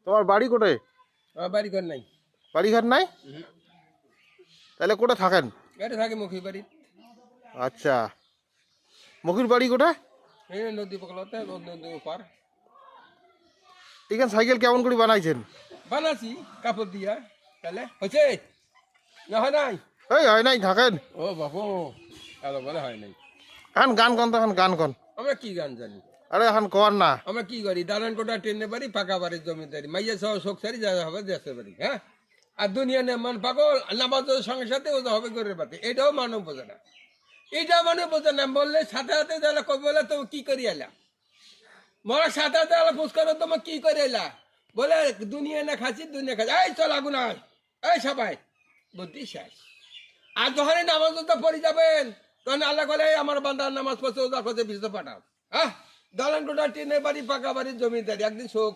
তোমার বাড়ি কোথায়? আমার বাড়ি ঘর নাই। বাড়িঘর নাই? তাহলে কোথায় থাকেন? এটা থাকে মুখী বাড়ি। আচ্ছা, মুখির বাড়ি কোথায়? এই নদী পকলাতে নদী পার। এখানে সাইকেল কেমন করে বানাইছেন? বানাছি কাপড় দিয়া। তাহলে হয়েছে না হয় নাই? এই হয় নাই, থাকেন। ও বাবু এত বলে হয় নাই। এখন গান কন, তখন গান কন। আমরা কি গান জানি? আরে এখন কর না। আমরা কি করি? দালান কোটা ট্রেনে বাড়ি, পাকা বাড়ির জমিদারি, মাইয়া সহ শোক সারি যা হবে দেশের বাড়ি। হ্যাঁ, আর দুনিয়া নিয়ে মান পাগল, নামাজ সঙ্গে সাথে ওদের হবে করে পাতে। এটাও মানব বোঝে না, এটাও মানব বোঝে না। বললে সাথে সাথে যারা কবে বলে তুমি কি করি এলা, মরা সাথে সাথে আলা পুষ করো তোমার কি করে এলা, বলে দুনিয়া না খাচ্ছি দুনিয়া খাচ্ছি। এই চল আগুন আয়, এই সবাই বুদ্ধি শেষ। আর যখন নামাজ পড়ে যাবেন তখন আল্লাহ বলে আমার বান্দার নামাজ পড়ছে ওদের কাছে বিশুদ্ধ পাঠাও। হ্যাঁ, দালান কোটা ট্রেনের বাড়ি, পাকা বাড়ির জমিদারি, একদিন শোক